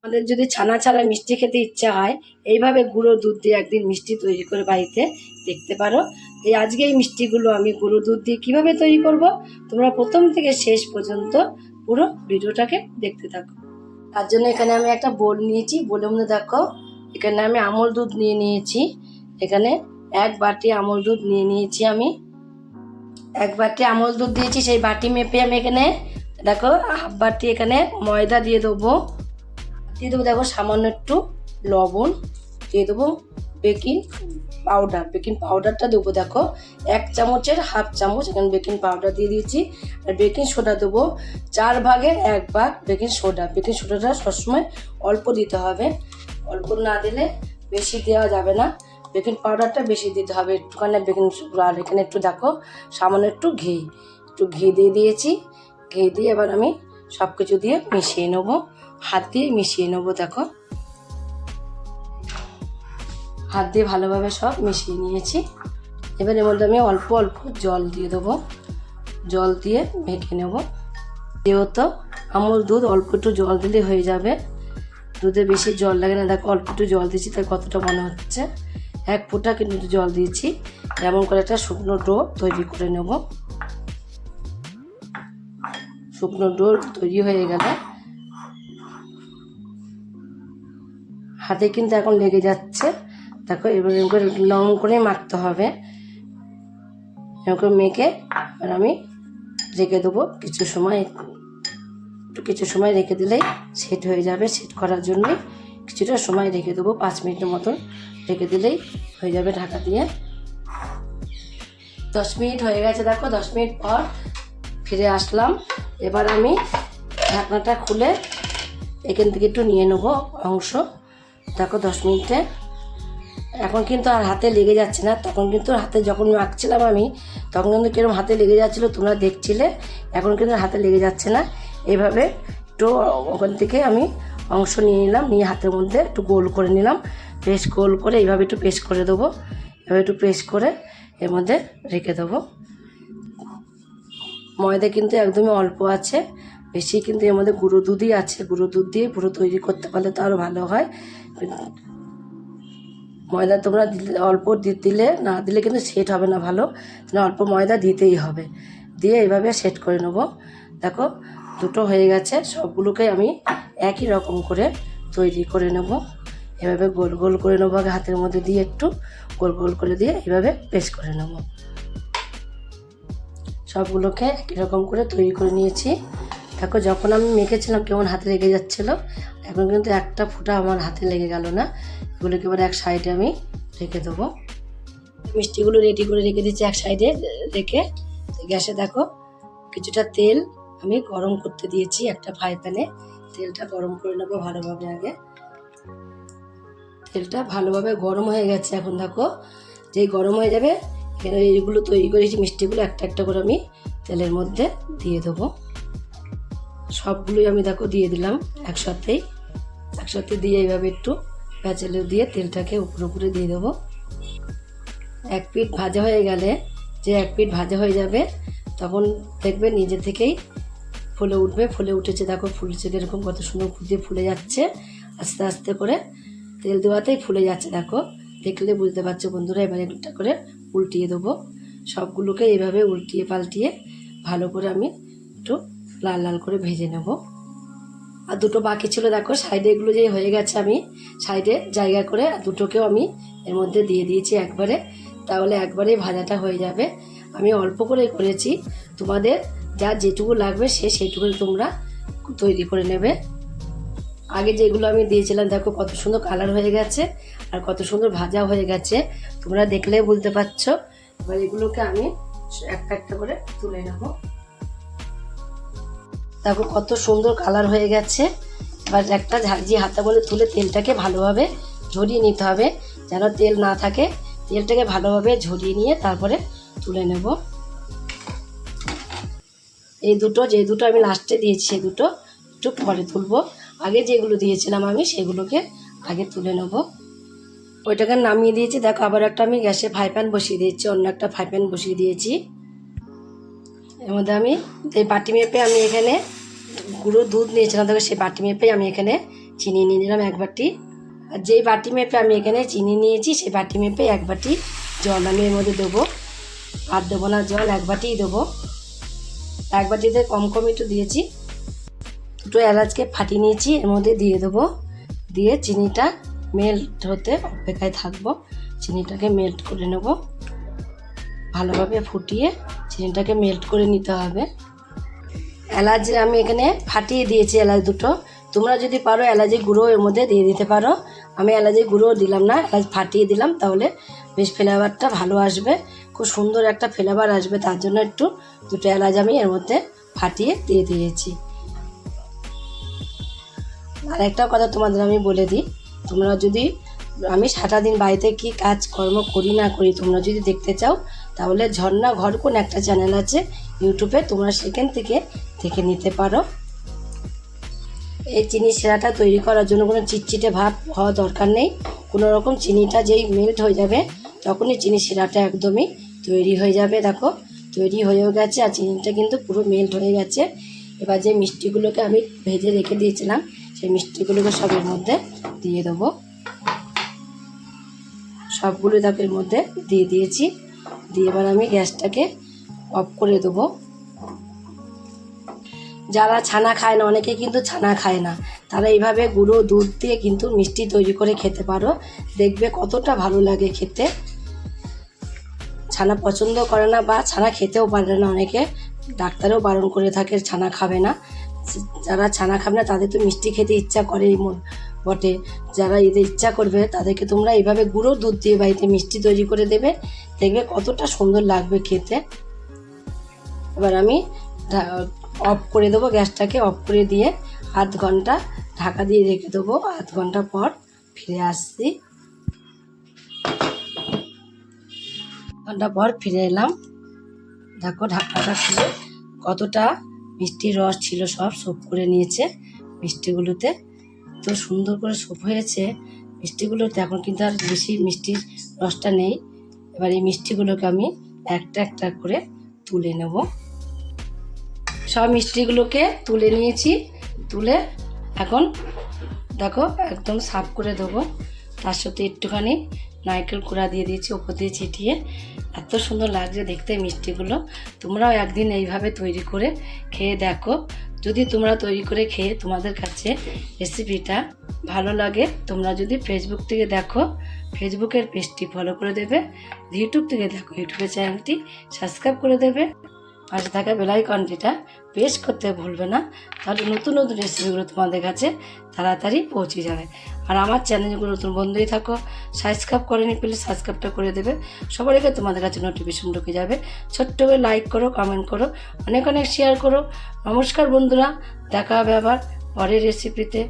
আমাদের যদি ছানা ছাড়া মিষ্টি খেতে ইচ্ছা হয়, এইভাবে গুঁড়ো দুধ দিয়ে একদিন মিষ্টি তৈরি করে বাড়িতে দেখতে পারো। আজকে এই মিষ্টিগুলো আমি গুঁড়ো দুধ দিয়ে কীভাবে তৈরি করব, তোমরা প্রথম থেকে শেষ পর্যন্ত পুরো ভিডিওটাকে দেখতে থাকো। তার জন্য এখানে আমি একটা বোল নিয়েছি, বোলের মধ্যে দেখো এখানে আমি আমল দুধ নিয়েছি। এখানে 1 বাটি আমল দুধ নিয়েছি। আমি 1 বাটি আমল দুধ দিয়েছি, সেই বাটি মেপে আমি এখানে দেখো 1/2 বাটি এখানে ময়দা দিয়ে দেবো। দেখো সামান্য একটু লবণ দিয়ে দেবো, বেকিং পাউডারটা দেবো দেখো 1 চামচের 1/2 চামচ এখানে বেকিং পাউডার দিয়ে দিয়েছি। আর বেকিং সোডা দেবো 4 ভাগের 1 ভাগ বেকিং সোডাটা সবসময় অল্প দিতে হবে, অল্প না দিলে বেশি দেওয়া যাবে না। বেকিং পাউডারটা বেশি দিতে হবে একটুখানি বেকিং সোডা। আর এখানে একটু দেখো সামান্য একটু ঘি দিয়ে দিয়েছি। ঘি দিয়ে এবার আমি সব কিছু দিয়ে মিশিয়ে নেবো, হাত দিয়ে মিশিয়ে নেবো। দেখো হাত দিয়ে ভালোভাবে সব মিশিয়ে নিয়েছি। এবার এর মধ্যে আমি অল্প অল্প জল দিয়ে দেবো, জল দিয়ে মেখে নেব। যেহেতু আমল দুধ অল্প একটু জল দিলে হয়ে যাবে, দুধে বেশি জল লাগে না। দেখো অল্প একটু জল দিয়েছি, তাই কতটা মনে হচ্ছে 1 ফোঁটা কিন্তু জল দিয়েছি। এমন করে একটা শুকনো ডো তৈরি করে নেব। শুকনো ডো তৈরি হয়ে গেলে হাতে কিন্তু এখন লেগে যাচ্ছে। দেখো এবার এরকম করে লং করে মাখতে হবে। এরকম করে মেখে আর আমি রেখে দেবো কিছু সময় রেখে দিলেই সেট হয়ে যাবে। সেট করার জন্য কিছুটা সময় রেখে দেবো, 5 মিনিটের মতন রেখে দিলেই হয়ে যাবে ঢাকা দিয়ে। 10 মিনিট হয়ে গেছে। দেখো 10 মিনিট পর ফিরে আসলাম। এবার আমি ঢাকনাটা খুলে এখান থেকে একটু নিয়ে নেবো অংশ। দেখো 10 মিনিটে এখন কিন্তু আর হাতে লেগে যাচ্ছে না। তখন কিন্তু হাতে যখন মাখছিলাম আমি, তখন কিন্তু কিরকম হাতে লেগে যাচ্ছিলো, তোমরা দেখছিলে। এখন কিন্তু হাতে লেগে যাচ্ছে না। এইভাবে একটু ওখান থেকে আমি অংশ নিয়ে নিলাম, নিয়ে হাতের মধ্যে একটু গোল করে নিলাম, গোল করে এইভাবে একটু পেস্ট করে দেবো। এভাবে একটু পেস্ট করে এর মধ্যে রেখে দেবো। ময়দা কিন্তু একদমই অল্প আছে, বেশি কিন্তু এর মধ্যে গুঁড়ো দুধই আছে। গুঁড়ো দুধ দিয়ে পুরো তৈরি করতে পারলে তো আরও ভালো হয়। ময়দা তোমরা অল্প দিলে, না দিলে কিন্তু সেট হবে না ভালো, তাহলে অল্প ময়দা দিতেই হবে। দিয়ে এইভাবে সেট করে নেব। দেখো দুটো হয়ে গেছে। সবগুলোকে আমি একই রকম করে তৈরি করে নেব। এভাবে গোল গোল করে নেবো, আগে হাতের মধ্যে দিয়ে একটু গোল গোল করে দিয়ে এইভাবে পেস্ট করে নেব। সবগুলোকে একই রকম করে তৈরি করে নিয়েছি। দেখো যখন আমি মেখেছিলাম কেমন হাতে লেগে যাচ্ছিলো, এখন কিন্তু একটা ফোঁটা আমার হাতে লেগে গেল না। এগুলোকে এবার এক সাইডে আমি রেখে দেবো। মিষ্টিগুলো রেডি করে রেখে দিচ্ছি এক সাইডে রেখে। গ্যাসে দেখো কিছুটা তেল আমি গরম করতে দিয়েছি একটা ফ্রাই প্যানে। তেলটা গরম করে নেবো ভালোভাবে। আগে তেলটা ভালোভাবে গরম হয়ে গেছে। এখন দেখো যেই গরম হয়ে যাবে, এখানে এইগুলো তৈরি করেছি মিষ্টিগুলো একটা একটা করে আমি তেলের মধ্যে দিয়ে দেবো। সবগুলোই আমি দেখো দিয়ে দিলাম একসাথে দিয়ে এইভাবে একটু প্যাচেলে দিয়ে তেলটাকে উপরে দিয়ে দেবো। 1 পিঠ ভাজা হয়ে গেলে, যে 1 পিঠ ভাজা হয়ে যাবে, তখন দেখবে নিজে থেকেই ফুলে উঠবে। ফুলে উঠেছে দেখো, ফুলছে এরকম কত সুন্দর ফুটে ফুলে যাচ্ছে আস্তে আস্তে করে। তেল দেওয়াতেই ফুলে যাচ্ছে দেখো, দেখলে বুঝতে পারছো বন্ধুরা। এবার একটা করে উল্টিয়ে দেবো। সবগুলোকে এইভাবে উল্টিয়ে পাল্টিয়ে ভালো করে আমি একটু লাল লাল করে ভেজে নেব। আর দুটো বাকি ছিল দেখো সাইডে, এগুলো যে হয়ে গেছে আমি সাইডে জায়গা করে আর দুটোকেও আমি এর মধ্যে দিয়ে দিয়েছি একবারে, তাহলে একবারেই ভাজাটা হয়ে যাবে। আমি অল্প করে করেছি, তোমাদের যা যেটুকু লাগবে সেইটুকু তোমরা তৈরি করে নেবে। আগে যেগুলো আমি দিয়েছিলাম দেখো কত সুন্দর কালার হয়ে গেছে আর কত সুন্দর ভাজা হয়ে গেছে, তোমরা দেখলে বুঝতে পারছো। এবার এগুলোকে আমি একটা একটা করে তুলে নেব। দেখো কত সুন্দর কালার হয়ে গেছে। এবার একটা ঝাঁঝরি হাতে বলে তুলে তেলটাকে ভালোভাবে ঝরিয়ে নিতে হবে, যেন তেল না থাকে। তেলটাকে ভালোভাবে ঝরিয়ে নিয়ে তারপরে তুলে নেব। এই দুটো যে দুটো আমি লাস্টে দিয়েছি সে দুটো একটু পরে তুলবো। আগে যেগুলো দিয়েছিলাম আমি সেগুলোকে আগে তুলে নেব। ওইটাকে নামিয়ে দিয়েছি। দেখো আবার একটা আমি গ্যাসে ফ্রাই প্যান বসিয়ে দিয়েছি, অন্য একটা ফ্রাই প্যান বসিয়ে দিয়েছি। এর মধ্যে আমি এই বাটি মেপে আমি এখানে গুঁড়ো দুধ নিয়েছিলাম, দেখো সেই বাটি মেপে আমি এখানে চিনি নিয়ে নিলাম 1 বাটি। আর যেই বাটি মেপে আমি এখানে চিনি নিয়েছি সেই বাটি মেপে 1 বাটি জল আমি এর মধ্যে দেবো। আর দেবো না জল, 1 বাটিই দেবো। 1 বাটিতে কম কম একটু দিয়েছি। 2টো এলাচকে ফাটিয়ে নিয়েছি, এর মধ্যে দিয়ে দেবো। দিয়ে চিনিটা মেল্ট হতে অপেক্ষায় থাকবো। চিনিটাকে মেল্ট করে নেব, ভালোভাবে ফুটিয়ে চিনিটাকে মেল্ট করে নিতে হবে। এলাচ আমি এখানে ফাটিয়ে দিয়েছি, এলাচ 2টো। তোমরা যদি পারো এলাচের গুঁড়ো এর মধ্যে দিয়ে দিতে পারো। আমি এলাচের গুঁড়ো দিলাম না, এলাচ ফাটিয়ে দিলাম, তাহলে বেশ ফ্লেভারটা ভালো আসবে, খুব সুন্দর একটা ফ্লেভার আসবে। তার জন্য একটু 2টো এলাচ আমি এর মধ্যে ফাটিয়ে দিয়ে দিয়েছি। আর একটা কথা তোমাদের আমি বলে দিই, তোমরা যদি আমি সারাদিন বাড়িতে কি কাজকর্ম করি না করি তোমরা যদি দেখতে চাও, তাহলে ঝর্ণা ঘর কোন একটা চ্যানেল আছে ইউটিউবে, তোমরা সেখান থেকে দেখে নিতে পারো। এই চিনি শিরাটা তৈরি করার জন্য কোনো চিটচিটে ভাব হওয়া দরকার নেই। কোনো রকম চিনিটা যেই মেল্ট হয়ে যাবে তখনই চিনি শিরাটা একদমই তৈরি হয়ে যাবে। দেখো তৈরি হয়েও গেছে, আর চিনিটা কিন্তু পুরো মেল্ট হয়ে গেছে। এবার যে মিষ্টিগুলোকে আমি ভেজে রেখে দিয়েছিলাম সেই মিষ্টিগুলোকে সবের মধ্যে দিয়ে দেবো। সবগুলো দেখো এর মধ্যে দিয়ে দিয়েছি। দিয়ে এবার আমি গ্যাসটাকে অফ করে দেবো। যারা ছানা খায় না, অনেকে কিন্তু ছানা খায় না, তারা এইভাবে গুঁড়ো দুধ দিয়ে কিন্তু মিষ্টি তৈরি করে খেতে পারো, দেখবে কতটা ভালো লাগে খেতে। ছানা পছন্দ করে না বা ছানা খেতেও পারে না অনেকে, ডাক্তারও বারণ করে থাকে ছানা খাবে না। যারা ছানা খাবে না তাদের তো মিষ্টি খেতে ইচ্ছা করেই বটে। যারা এদের ইচ্ছা করবে তাদেরকে তোমরা এইভাবে গুঁড়ো দুধ দিয়ে বাড়িতে মিষ্টি তৈরি করে দেবে, দেখবে কতটা সুন্দর লাগবে খেতে। এবার আমি অফ করে দেবো, গ্যাসটাকে অফ করে দিয়ে আধ ঘন্টা ঢাকা দিয়ে রেখে দেবো। আধ ঘন্টা পর ফিরে আসছি। ঘন্টা পর ফিরে এলাম। দেখো ঢাকাটা খুলে কতটা মিষ্টির রস ছিল, সব সোপ করে নিয়েছে মিষ্টিগুলোতে। তো সুন্দর করে সোপ হয়েছে মিষ্টিগুলোতে। এখন কিন্তু আর বেশি মিষ্টির রসটা নেই। এবার এই মিষ্টিগুলোকে আমি একটা একটা করে তুলে নেব। সব মিষ্টিগুলোকে তুলে নিয়েছি। তুলে এখন দেখো একদম সাফ করে দেবো। তার সাথে একটুখানি নারকেল কুড়া দিয়ে দিয়েছি ওপর দিয়ে ছিটিয়ে। এত সুন্দর লাগছে দেখতে মিষ্টিগুলো। তোমরাও একদিন এইভাবে তৈরি করে খেয়ে দেখো। যদি তোমরা তৈরি করে খেয়ে তোমাদের কাছে রেসিপিটা ভালো লাগে, তোমরা যদি ফেসবুক থেকে দেখো ফেসবুকের পেজটি ফলো করে দেবে, ইউটিউব থেকে দেখো ইউটিউবের চ্যানেলটি সাবস্ক্রাইব করে দেবে, পাশে থাকা বেল আইকনটিটা প্রেস করতে ভুলবে না, তাহলে নতুন নতুন রেসিপিগুলো তোমাদের কাছে তাড়াতাড়ি পৌঁছে যাবে। আর আমার চ্যানেলগুলো নতুন বন্ধুই থাকো, সাবস্ক্রাইব করেনি প্লিজ সাবস্ক্রাইবটা করে দেবে, সবার আগে তোমাদের কাছে নোটিফিকেশন ঢুকে যাবে। ছোট্ট করে লাইক করো, কমেন্ট করো, অনেক অনেক শেয়ার করো। নমস্কার বন্ধুরা, দেখা হবে আবার পরের রেসিপিতে।